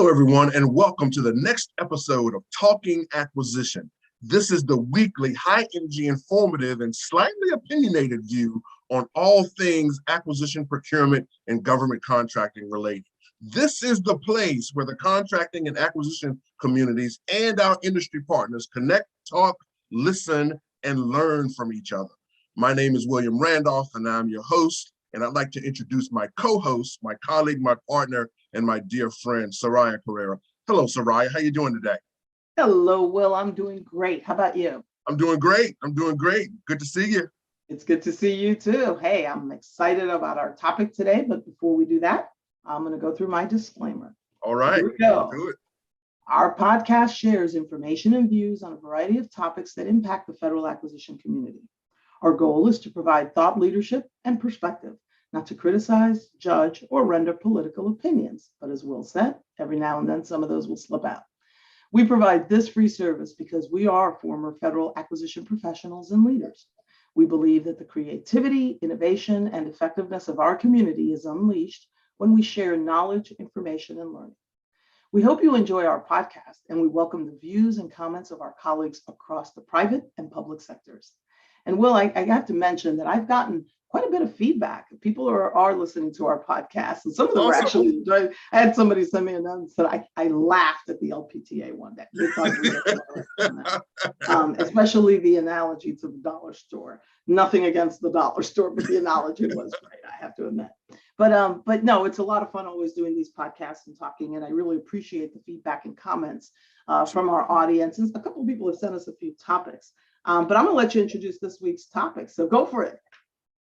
Hello, everyone, and welcome to the next episode of Talking Acquisition. This is the weekly, high-energy, informative, and slightly opinionated view on all things acquisition, procurement, and government contracting related. This is the place where the contracting and acquisition communities and our industry partners connect, talk, listen, and learn from each other. My name is William Randolph, and I'm your host, and I'd like to introduce my co-host, my colleague, my partner, and my dear friend, Soraya Carrera. Hello, Soraya. How you doing today? Hello, Will. I'm doing great. How about you? I'm doing great. Good to see you. It's good to see you too. Hey, I'm excited about our topic today, but before we do that, I'm going to go through my disclaimer. All right. Here we go. Do it. Our podcast shares information and views on a variety of topics that impact the federal acquisition community. Our goal is to provide thought leadership and perspective, not to criticize, judge, or render political opinions. But as Will said, every now and then some of those will slip out. We provide this free service because we are former federal acquisition professionals and leaders. We believe that the creativity, innovation, and effectiveness of our community is unleashed when we share knowledge, information, and learning. We hope you enjoy our podcast, and we welcome the views and comments of our colleagues across the private and public sectors. And Will, I have to mention that I've gotten quite a bit of feedback. People are listening to our podcast, and some of them were actually enjoying. I had somebody send me a note and said, I laughed at the LPTA one day. Especially the analogy to the dollar store. Nothing against the dollar store, but the analogy was great, I have to admit. But no, it's a lot of fun always doing these podcasts and talking, and I really appreciate the feedback and comments from our audience. And a couple of people have sent us a few topics, but I'm going to let you introduce this week's topic, so go for it.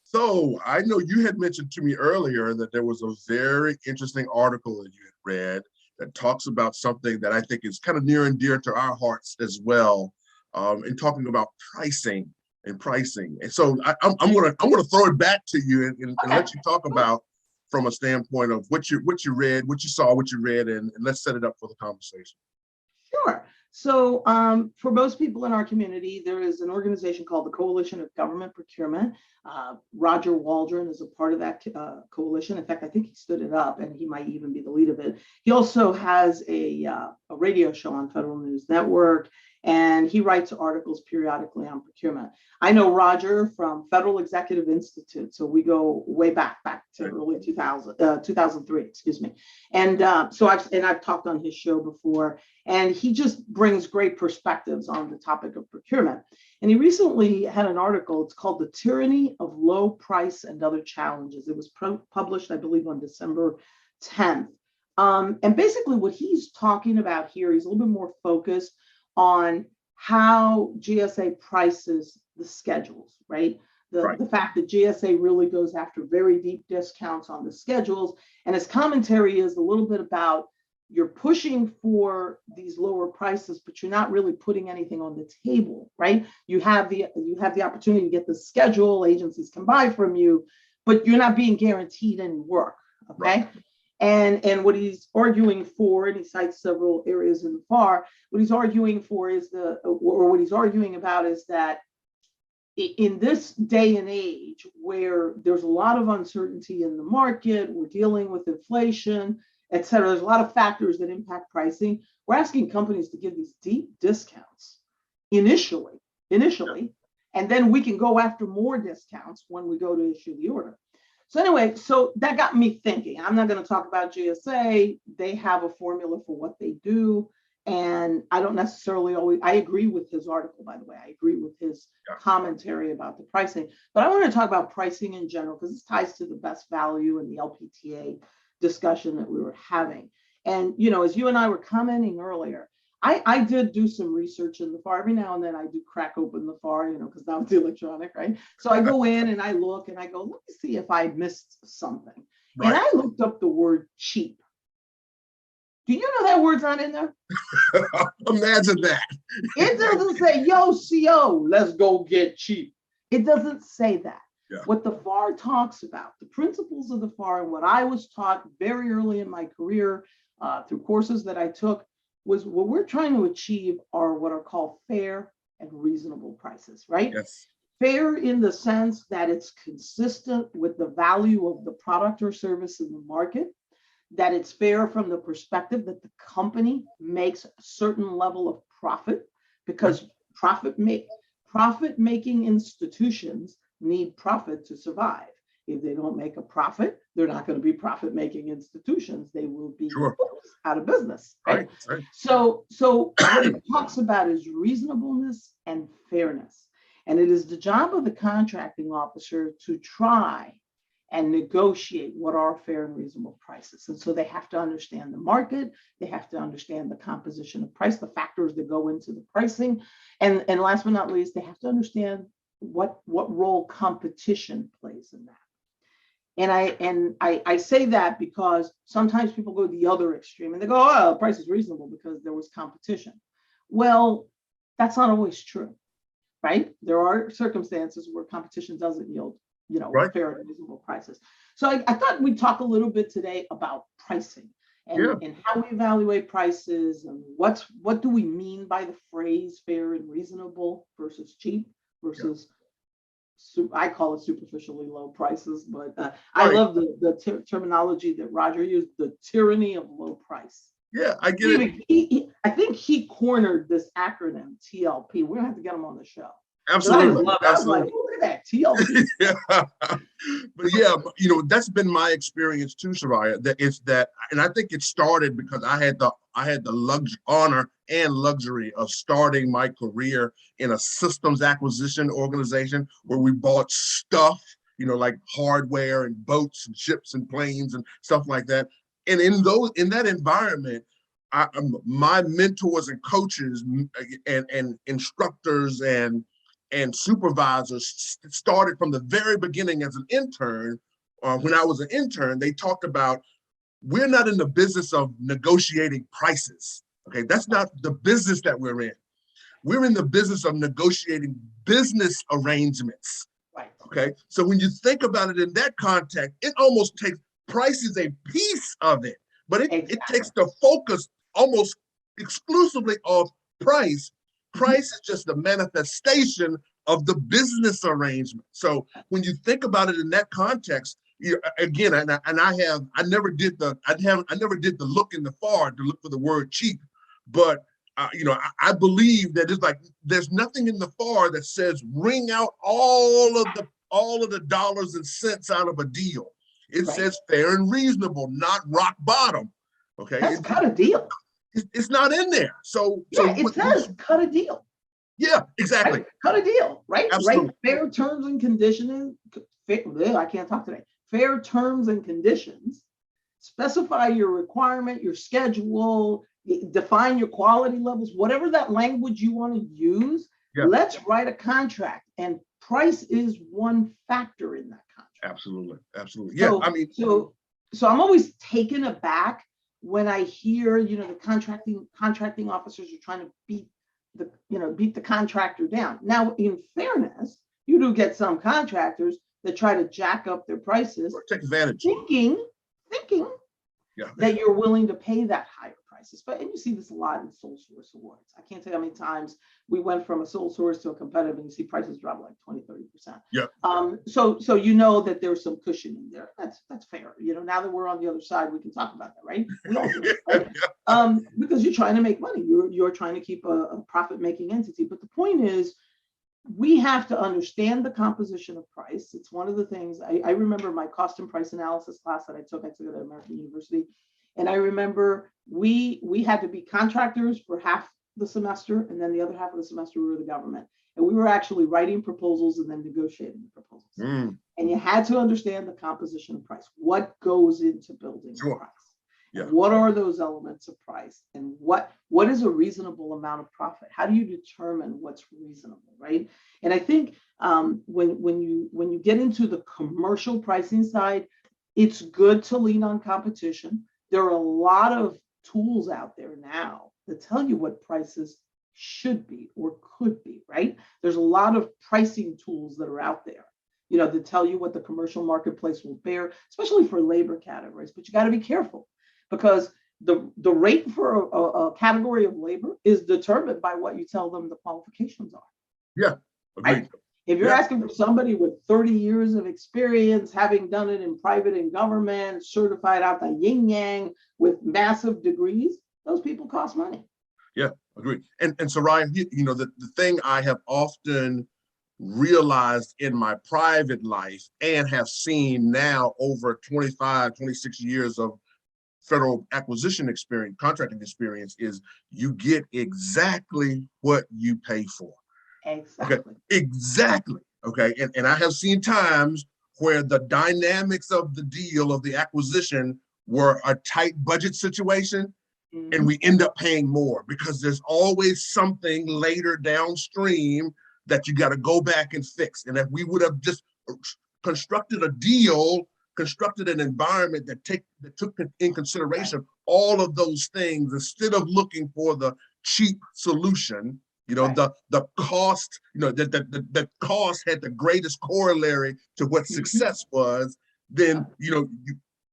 So I know you had mentioned to me earlier that there was a very interesting article that you had read that talks about something that I think is kind of near and dear to our hearts as well, in talking about pricing. And so I'm gonna throw it back to you and let you talk about from a standpoint of what you read, what you saw, what you read, and let's set it up for the conversation. Sure. So for most people in our community, there is an organization called the Coalition of Government Procurement. Roger Waldron is a part of that coalition. In fact, I think he stood it up, and he might even be the lead of it. He also has a radio show on Federal News Network, and he writes articles periodically on procurement. I know Roger from Federal Executive Institute, so we go way back to early 2003, excuse me. And so I've talked on his show before, and he just brings great perspectives on the topic of procurement. And he recently had an article, it's called The Tyranny of Low Price and Other Challenges. It was published, I believe, on December 10th. And basically what he's talking about here, he's a little bit more focused on how GSA prices the schedules, right? The fact that GSA really goes after very deep discounts on the schedules. And his commentary is a little bit about you're pushing for these lower prices, but you're not really putting anything on the table, right? You have the opportunity to get the schedule, agencies can buy from you, but you're not being guaranteed any work, okay? Right. And what he's arguing for, and he cites several areas in the FAR, what he's arguing for is what he's arguing about is that in this day and age where there's a lot of uncertainty in the market, we're dealing with inflation, et cetera, there's a lot of factors that impact pricing. We're asking companies to give these deep discounts initially, and then we can go after more discounts when we go to issue the order. So anyway, so that got me thinking. I'm not going to talk about GSA. They have a formula for what they do. And I don't necessarily I agree with his article, by the way. I agree with his commentary about the pricing. But I want to talk about pricing in general, because this ties to the best value and the LPTA discussion that we were having. And, as you and I were commenting earlier, I did do some research in the FAR. Every now and then I do crack open the FAR, because now it's electronic, right? So I go in and I look and I go, let me see if I missed something. Right. And I looked up the word cheap. Do you know that word's not in there? Imagine that. It doesn't say, yo, CO, let's go get cheap. It doesn't say that. Yeah. What the FAR talks about, the principles of the FAR, and what I was taught very early in my career through courses that I took, was what we're trying to achieve are what are called fair and reasonable prices, right? Yes. Fair in the sense that it's consistent with the value of the product or service in the market. that it's fair from the perspective that the company makes a certain level of profit, because profit making institutions need profit to survive. If they don't make a profit, they're not going to be profit making institutions. They will be Sure. out of business. Right? Right. So what it talks about is reasonableness and fairness. And it is the job of the contracting officer to try and negotiate what are fair and reasonable prices. And so they have to understand the market, they have to understand the composition of price, the factors that go into the pricing. And last but not least, they have to understand what role competition plays in that. And I say that because sometimes people go the other extreme and they go, oh, the price is reasonable because there was competition. Well, that's not always true, right? There are circumstances where competition doesn't yield, Right. fair and reasonable prices. So I thought we'd talk a little bit today about pricing and how we evaluate prices and what do we mean by the phrase fair and reasonable versus cheap versus I call it superficially low prices, but I love the terminology that Roger used, the tyranny of low price. Yeah, I get it. I think he cornered this acronym TLP. We're gonna have to get him on the show. Absolutely. I was like, look at that TLP. But that's been my experience too, Soraya. And I think it started because I had the honor and luxury of starting my career in a systems acquisition organization where we bought stuff, like hardware and boats and ships and planes and stuff like that. And in that environment, my mentors and coaches and instructors and supervisors started from the very beginning as an intern. When I was an intern, they talked about, we're not in the business of negotiating prices. Okay, that's not the business that we're in. We're in the business of negotiating business arrangements. Right. Okay, so when you think about it in that context, it almost takes price is a piece of it, but it takes the focus almost exclusively off price. Price is just the manifestation of the business arrangement. So when you think about it in that context, again, I never did the look in the FAR to look for the word cheap, but I believe that it's like there's nothing in the FAR that says wring out all of the dollars and cents out of a deal. It says fair and reasonable, not rock bottom. Okay, that's cut a deal. It's not in there. So it says cut a deal. Yeah, exactly. Right? Cut a deal, right? Absolutely. Right. Fair terms and conditions. I can't talk today. Fair terms and conditions. Specify your requirement, your schedule, define your quality levels, whatever that language you want to use. Yeah. Let's write a contract, and price is one factor in that contract. Absolutely. Yeah, so I'm always taken aback when I hear, the contracting officers are trying to beat the contractor down. Now, in fairness, you do get some contractors that try to jack up their prices, or take advantage, thinking that you're willing to pay that higher prices. And you see this a lot in sole source awards. I can't tell you how many times we went from a sole source to a competitive and you see prices drop like 20-30%. Yeah. So that there's some cushion in there. That's fair. Now that we're on the other side, we can talk about that, right? We all do, right? Because you're trying to make money. You're trying to keep a profit-making entity. But the point is, we have to understand the composition of price. It's one of the things I remember my cost and price analysis class that I took it at American University. And I remember we had to be contractors for half the semester, and then the other half of the semester we were the government. And we were actually writing proposals and then negotiating the proposals. And you had to understand the composition of price. What goes into building a price? Yeah. What are those elements of price? And what is a reasonable amount of profit? How do you determine what's reasonable, right? And I think when you get into the commercial pricing side, it's good to lean on competition. There are a lot of tools out there now that tell you what prices should be or could be, right? There's a lot of pricing tools that are out there, that tell you what the commercial marketplace will bear, especially for labor categories. But you got to be careful, because the rate for a category of labor is determined by what you tell them the qualifications are. Yeah, agreed. Right? If you're Yeah. asking for somebody with 30 years of experience, having done it in private and government, certified out the yin yang with massive degrees, those people cost money. Yeah, agree. And so Ryan, the thing I have often realized in my private life and have seen now over 25, 26 years of federal acquisition experience, contracting experience, is you get exactly what you pay for. Exactly. Okay, exactly. Okay, and I have seen times where the dynamics of the deal of the acquisition were a tight budget situation, and we end up paying more because there's always something later downstream that you got to go back and fix. And if we would have just constructed a deal, constructed an environment that took in consideration all of those things instead of looking for the cheap solution, the cost, the cost had the greatest corollary to what success was, then I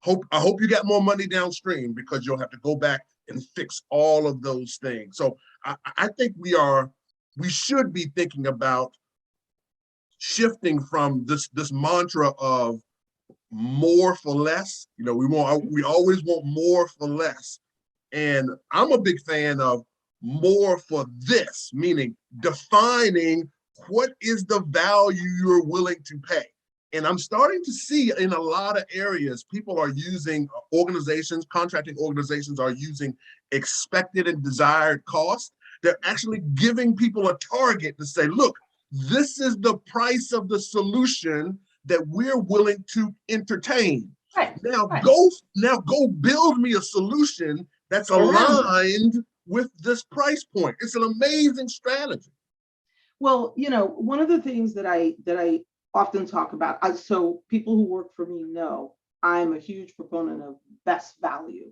hope you got more money downstream because you'll have to go back and fix all of those things. So I think we should be thinking about shifting from this mantra of more for less. We always want more for less. And I'm a big fan of more for this, meaning defining what is the value you're willing to pay. And I'm starting to see in a lot of areas, people are using contracting organizations are using expected and desired cost. They're actually giving people a target to say, look, this is the price of the solution that we're willing to entertain. Right. Now go build me a solution that's aligned with this price point. It's an amazing strategy. Well, one of the things that I often talk about, so people who work for me know I'm a huge proponent of best value.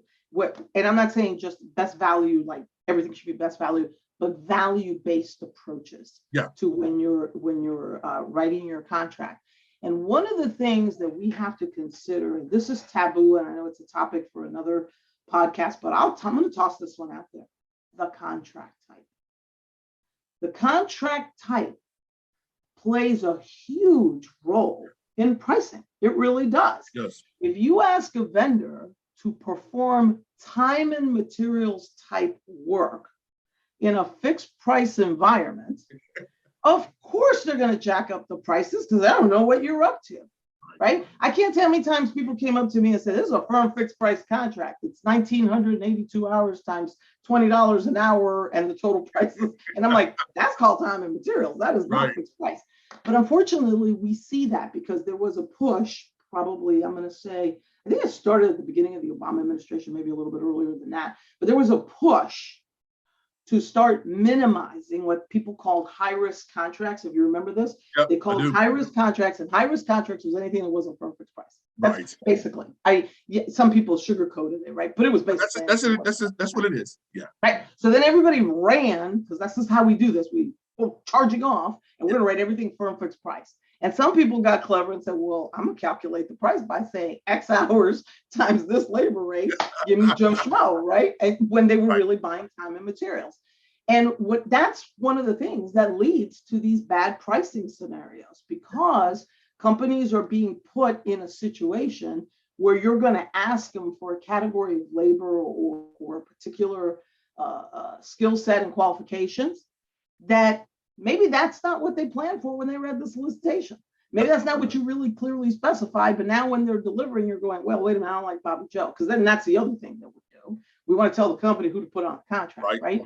And I'm not saying just best value, like everything should be best value, but value-based approaches to when you're writing your contract. And one of the things that we have to consider, and this is taboo, and I know it's a topic for another podcast, but I'm going to toss this one out there: the contract type. The contract type plays a huge role in pricing. It really does. Yes. If you ask a vendor to perform time and materials type work in a fixed price environment, of course they're going to jack up the prices because I don't know what you're up to, right? I can't tell how many times people came up to me and said, this is a firm fixed price contract. It's 1,982 hours times $20 an hour and the total prices. And I'm like, that's called time and materials. That is not fixed price. But unfortunately, we see that because there was a push, probably, I'm going to say, I think it started at the beginning of the Obama administration, maybe a little bit earlier than that. But there was a push to start minimizing what people called high-risk contracts. If you remember this, they called high-risk contracts, and high-risk contracts was anything that wasn't firm fixed price. That's basically. Some people sugarcoated it, right? But it was basically that's what it is. Yeah. Right. So then everybody ran, because that's just how we do this. We're charging off, and we're going to write everything firm fixed price. And some people got clever and said, well, I'm going to calculate the price by saying X hours times this labor rate, give me Joe Schmo, right? And when they were really buying time and materials. And that's one of the things that leads to these bad pricing scenarios, because companies are being put in a situation where you're going to ask them for a category of labor or a particular skill set and qualifications that maybe that's not what they planned for when they read the solicitation. Maybe that's not what you really clearly specified, but now when they're delivering, you're going, well, wait a minute, I don't like Bobby Joe. Because then that's the other thing that we do. We want to tell the company who to put on the contract, right?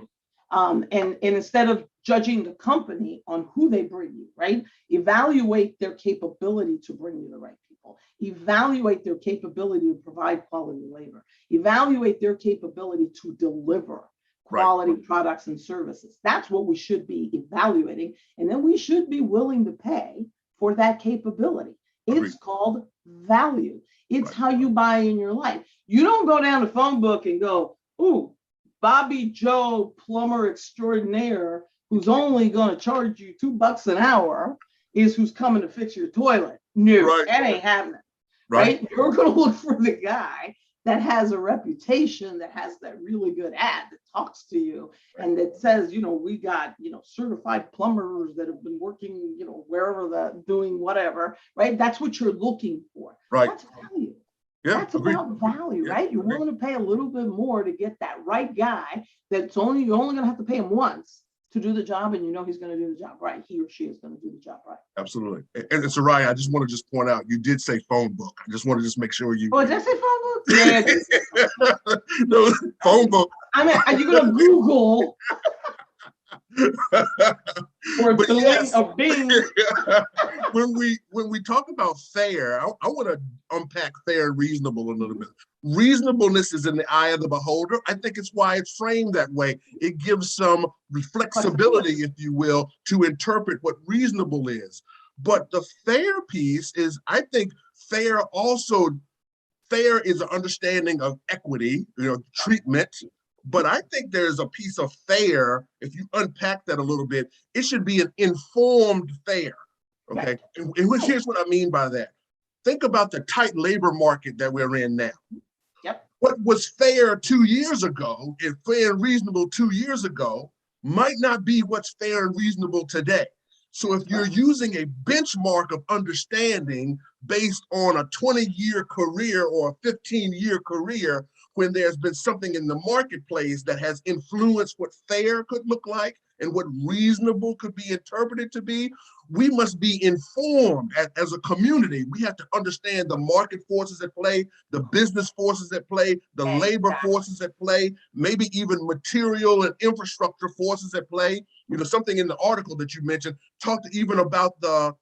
And instead of judging the company on who they bring you, right? Evaluate their capability to bring you the right people. Evaluate their capability to provide quality labor. Evaluate their capability to deliver quality products and services. That's what we should be evaluating. And then we should be willing to pay for that capability. It's called value. It's how you buy in your life. You don't go down the phone book and go, ooh, Bobby Joe, plumber extraordinaire, who's only going to charge you $2 an hour, is who's coming to fix your toilet. No, that ain't happening. Right? You're going to look for the guy that has a reputation, that has that really good ad that talks to you and that says, we got, certified plumbers that have been working, wherever doing whatever, right? That's what you're looking for. Right. That's value. Yeah. That's Agreed. about value, Yeah, right? You're agreed. willing to pay a little bit more to get that right guy you're only going to have to pay him once to do the job, and he's going to do the job right. He or she is going to do the job right. Absolutely. And Soraya, I just want to point out, you did say phone book. I just want to make sure you. Oh, did I say phone book? Yeah. No, phone book. I mean, are you going to Google or but yes, a Bing? when we talk about fair, I want to unpack fair and reasonable a little bit. Reasonableness is in the eye of the beholder. I think it's why it's framed that way. It gives some flexibility, if you will, to interpret what reasonable is. But the fair piece is, I think, fair is an understanding of equity, treatment. But I think there's a piece of fair, if you unpack that a little bit, it should be an informed fair. Okay. Right. And here's what I mean by that. Think about the tight labor market that we're in now. Yep. What was fair 2 years ago, and fair and reasonable 2 years ago, might not be what's fair and reasonable today. So if you're using a benchmark of understanding based on a 20-year career or a 15-year career, when there's been something in the marketplace that has influenced what fair could look like and what reasonable could be interpreted to be, we must be informed as a community. We have to understand the market forces at play, the business forces at play, the labor forces at play, maybe even material and infrastructure forces at play. Something in the article that you mentioned talked even about the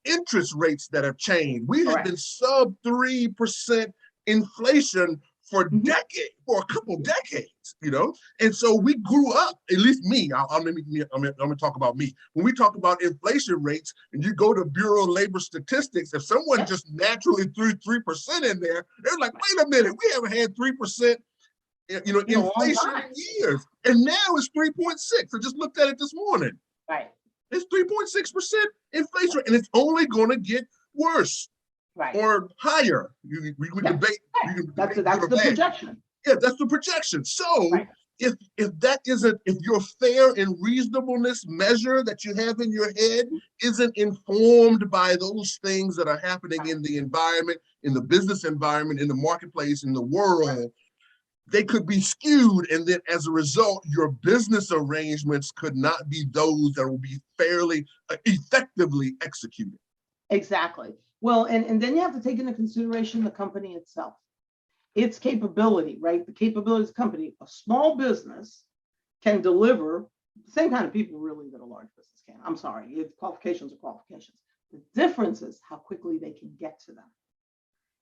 interest rates that have changed. We have been sub 3% inflation for a couple decades, and so we grew up. At least me. I'm gonna talk about me. When we talk about inflation rates, and you go to Bureau of Labor Statistics, if someone just naturally threw 3% in there, they're like, wait a minute, we haven't had 3%, inflation in years, and now it's 3.6. I just looked at it this morning. Right. It's 3.6% inflation, and it's only going to get worse. Right. Or higher. We can debate. That's the projection. Yeah, that's the projection. So if your fair and reasonableness measure that you have in your head isn't informed by those things that are happening in the environment, in the business environment, in the marketplace, in the world, they could be skewed. And then as a result, your business arrangements could not be those that will be fairly, effectively executed. Exactly. Well, and then you have to take into consideration the company itself, its capability, right? The capabilities of the company. A small business can deliver the same kind of people really that a large business can. I'm sorry, qualifications are qualifications. The difference is how quickly they can get to them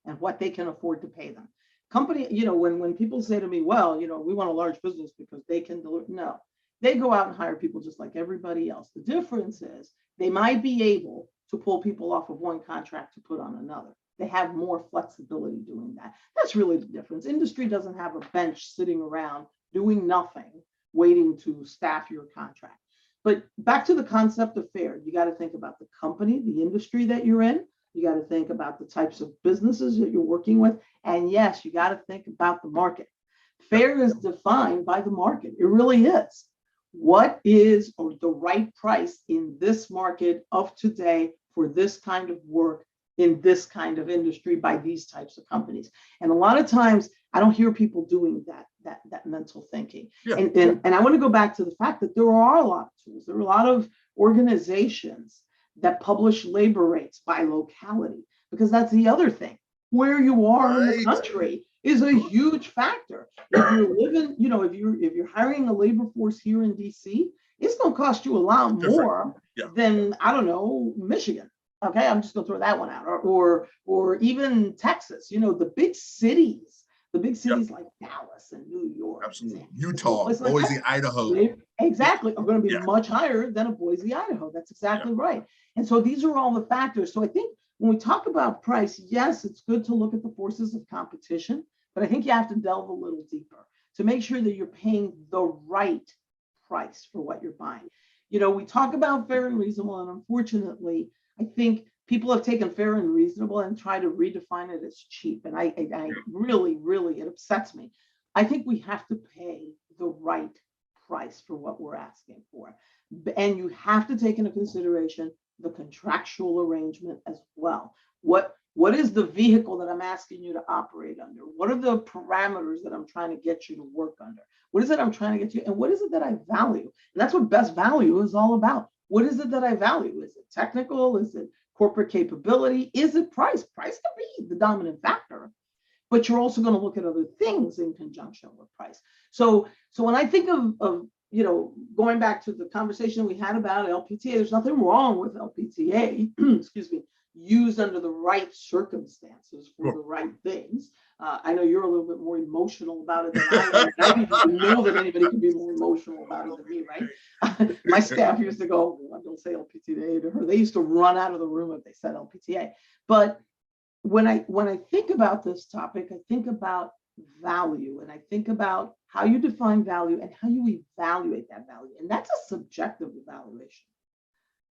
and what they can afford to pay them. Company, when people say to me, well, we want a large business because they can deliver. No, they go out and hire people just like everybody else. The difference is they might be able to pull people off of one contract to put on another. They have more flexibility doing that. That's really the difference. Industry doesn't have a bench sitting around doing nothing, waiting to staff your contract. But back to the concept of fair, you got to think about the company, the industry that you're in. You got to think about the types of businesses that you're working with. And yes, you got to think about the market. Fair is defined by the market. It really is. What is the right price in this market of today for this kind of work in this kind of industry by these types of companies? And a lot of times I don't hear people doing that mental thinking. And I want to go back to the fact that there are a lot of tools. There are a lot of organizations that publish labor rates by locality, because that's the other thing. Where you are in the country is a huge factor. If you're living, if you're hiring a labor force here in DC, it's going to cost you a lot more than, I don't know, Michigan. Okay, I'm just going to throw that one out, or even Texas. The big cities like Dallas and New York, absolutely, Utah, Boise, Idaho, exactly, are going to be much higher than a Boise, Idaho. That's exactly right. And so these are all the factors. So I think when we talk about price, yes, it's good to look at the forces of competition, but I think you have to delve a little deeper to make sure that you're paying the right price for what you're buying. We talk about fair and reasonable, and unfortunately, I think people have taken fair and reasonable and tried to redefine it as cheap. And I really, really, it upsets me. I think we have to pay the right price for what we're asking for. And you have to take into consideration the contractual arrangement as well. What is the vehicle that I'm asking you to operate under? What are the parameters that I'm trying to get you to work under? What is it I'm trying to get you? And what is it that I value? And that's what best value is all about. What is it that I value? Is it technical? Is it corporate capability? Is it price? Price can be the dominant factor, but you're also going to look at other things in conjunction with price. So when I think of going back to the conversation we had about LPTA, there's nothing wrong with LPTA, excuse me, used under the right circumstances for the right things. I know you're a little bit more emotional about it than I am. I didn't even know that anybody could be more emotional about it than me, right? My staff used to go, well, don't say LPTA to her. They used to run out of the room if they said LPTA. But when I think about this topic, I think about value, and I think about how you define value and how you evaluate that value. And that's a subjective evaluation.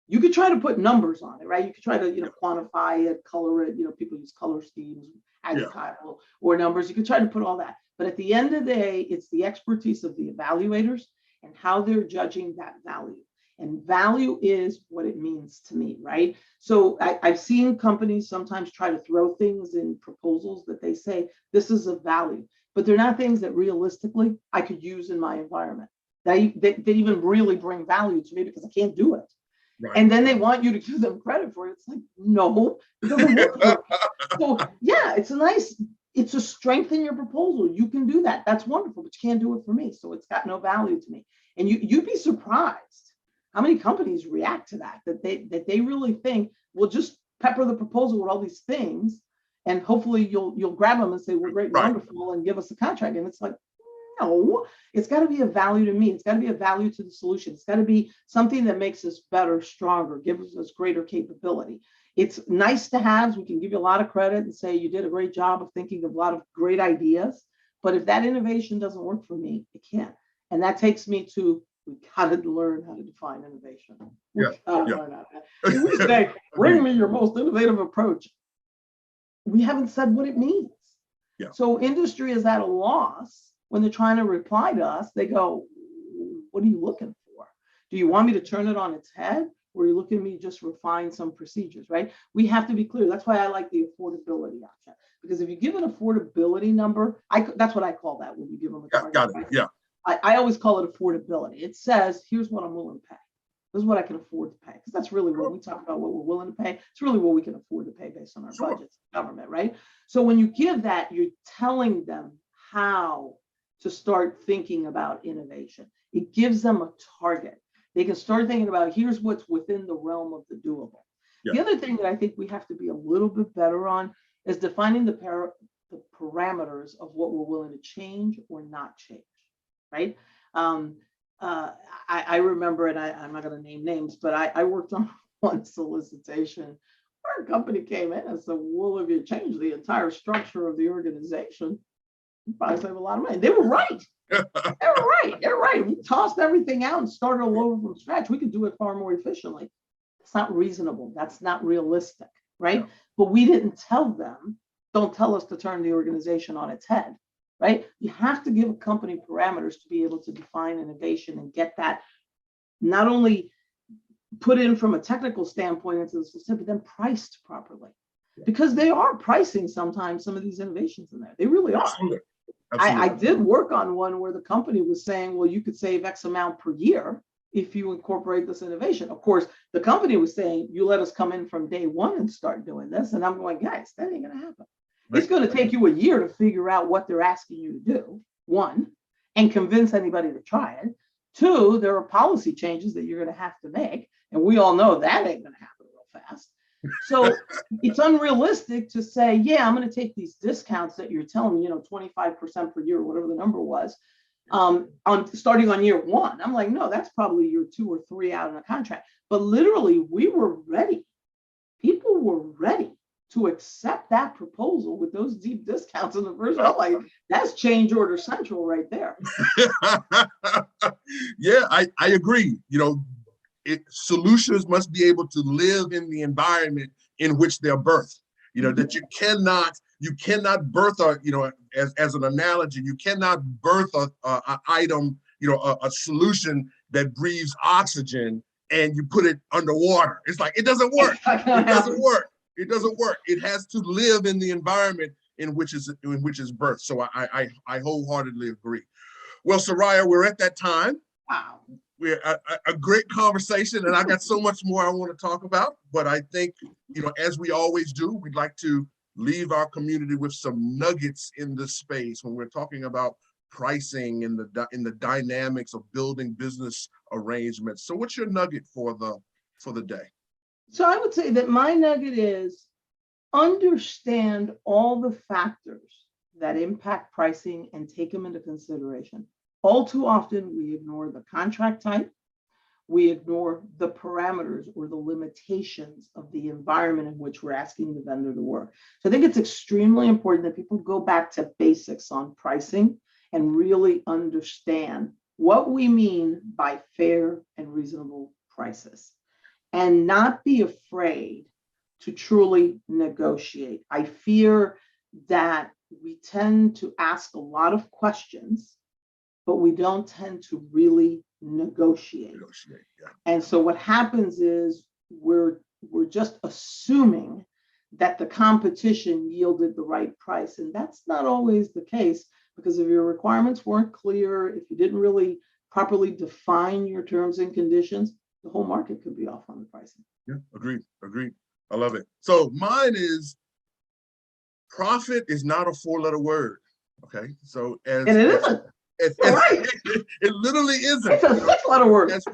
You could try to put numbers on it, right? You could try to, quantify it, color it. People use color schemes, adjectival or numbers. You could try to put all that. But at the end of the day, it's the expertise of the evaluators and how they're judging that value. And value is what it means to me, right? So I've seen companies sometimes try to throw things in proposals that they say, this is a value, but they're not things that realistically I could use in my environment. They even really bring value to me because I can't do it. Right. And then they want you to give them credit for it. It's like, no, it doesn't work. So yeah, it's a strength in your proposal. You can do that. That's wonderful, but you can't do it for me. So it's got no value to me. And you'd be surprised how many companies react to that they really think, we'll just pepper the proposal with all these things, and hopefully you'll grab them and say, well, great, wonderful, and give us a contract. And it's like, no, it's got to be a value to me. It's got to be a value to the solution. It's got to be something that makes us better, stronger, gives us greater capability. It's nice to have. We can give you a lot of credit and say you did a great job of thinking of a lot of great ideas. But if that innovation doesn't work for me, it can't. And that takes me to, we got to learn how to define innovation. We say, bring me your most innovative approach. We haven't said what it means. Yeah. So industry is at a loss when they're trying to reply to us. They go, what are you looking for? Do you want me to turn it on its head? Or are you looking at me just refine some procedures, right? We have to be clear. That's why I like the affordability option. Because if you give an affordability number, that's what I call that when you give them a target. Got it, yeah. I always call it affordability. It says, here's what I'm willing to pay. This is what I can afford to pay. Because that's really what we talk about, what we're willing to pay. It's really what we can afford to pay based on our budgets, government, right? So when you give that, you're telling them how to start thinking about innovation. It gives them a target. They can start thinking about, here's what's within the realm of the doable. Yeah. The other thing that I think we have to be a little bit better on is defining the parameters of what we're willing to change or not change. Right? I remember, and I'm not going to name names, but I worked on one solicitation where a company came in and said, well, if you change the entire structure of the organization, you probably save a lot of money. They were right. They're right. We tossed everything out and started all over from scratch. We could do it far more efficiently. It's not reasonable. That's not realistic, right? Yeah. But we didn't tell them, don't tell us to turn the organization on its head. Right? You have to give a company parameters to be able to define innovation and get that not only put in from a technical standpoint into the system, but then priced properly. Because they are pricing sometimes some of these innovations in there. They really are. Absolutely. I did work on one where the company was saying, well, you could save X amount per year if you incorporate this innovation. Of course, the company was saying, you let us come in from day one and start doing this. And I'm going, guys, that ain't going to happen. It's going to take you a year to figure out what they're asking you to do, one, and convince anybody to try it. Two, there are policy changes that you're going to have to make. And we all know that ain't going to happen real fast. So it's unrealistic to say, yeah, I'm going to take these discounts that you're telling me, 25% per year, or whatever the number was, on starting on year one. I'm like, no, that's probably year 2 or 3 out in a contract. But literally, we were ready. People were ready to accept that proposal with those deep discounts in the first. I'm like, that's change order central right there. Yeah, I agree. Solutions must be able to live in the environment in which they're birthed. That you cannot birth as an analogy, you cannot birth a item, a solution that breathes oxygen and you put it underwater. It's like, it doesn't work. It doesn't work. It doesn't work. It has to live in the environment in which is birthed. So I wholeheartedly agree. Well, Soraya, we're at that time. Wow. We're a great conversation, and I got so much more I want to talk about. But I think, as we always do, we'd like to leave our community with some nuggets in this space when we're talking about pricing and the dynamics of building business arrangements. So, what's your nugget for the day? So I would say that my nugget is understand all the factors that impact pricing and take them into consideration. All too often, we ignore the contract type, we ignore the parameters or the limitations of the environment in which we're asking the vendor to work. So I think it's extremely important that people go back to basics on pricing and really understand what we mean by fair and reasonable prices, and not be afraid to truly negotiate. I fear that we tend to ask a lot of questions, but we don't tend to really negotiate. Yeah. And so what happens is we're just assuming that the competition yielded the right price. And that's not always the case, because if your requirements weren't clear, if you didn't really properly define your terms and conditions, the whole market could be off on the pricing. Yeah, agreed. I love it. So mine is, profit is not a 4-letter word. Okay. So and it isn't. Right. It literally isn't. It's a 6-letter word. As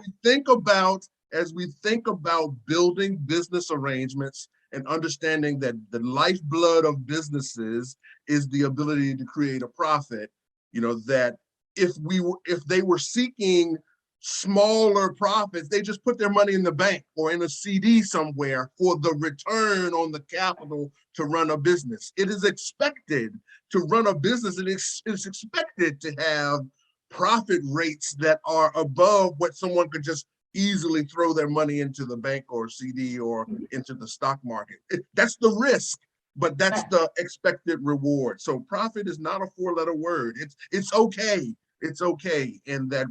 we think about building business arrangements and understanding that the lifeblood of businesses is the ability to create a profit, that if they were seeking smaller profits, they just put their money in the bank or in a CD somewhere for the return on the capital to run a business. It is expected to run a business, and it's expected to have profit rates that are above what someone could just easily throw their money into the bank or CD or into the stock market. That's the risk, but that's the expected reward. So profit is not a 4-letter word. It's okay. It's okay. And that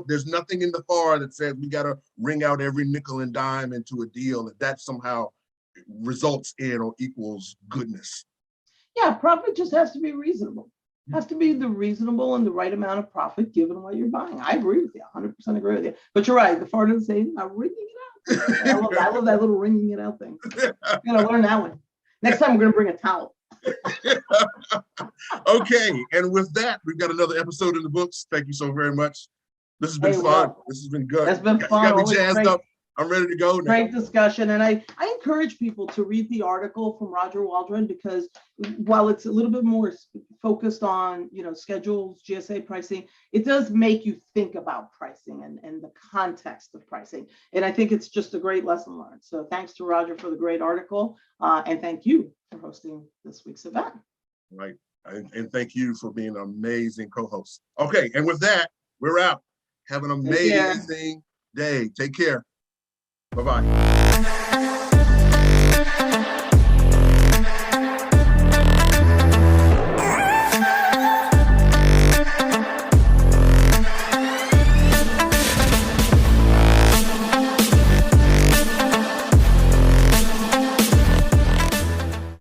there's nothing in the FAR that says we got to wring out every nickel and dime into a deal, that somehow results in or equals goodness. Yeah, profit just has to be reasonable. It has to be the reasonable and the right amount of profit given what you're buying. I agree with you, 100% agree with you. But you're right, the FAR doesn't say not wringing it out. I love that little wringing it out thing. I'm gonna learn that one. Next time we're gonna bring a towel. Okay, and with that, we've got another episode in the books. Thank you so very much. This has been fun. This has been good. It's been fun. You got me jazzed up. I'm ready to go now. Great discussion. And I encourage people to read the article from Roger Waldron, because while it's a little bit more focused on, schedules, GSA pricing, it does make you think about pricing and the context of pricing. And I think it's just a great lesson learned. So thanks to Roger for the great article. And thank you for hosting this week's event. Right. And thank you for being an amazing co-host. Okay. And with that, we're out. Have an amazing day. Take care. Bye-bye.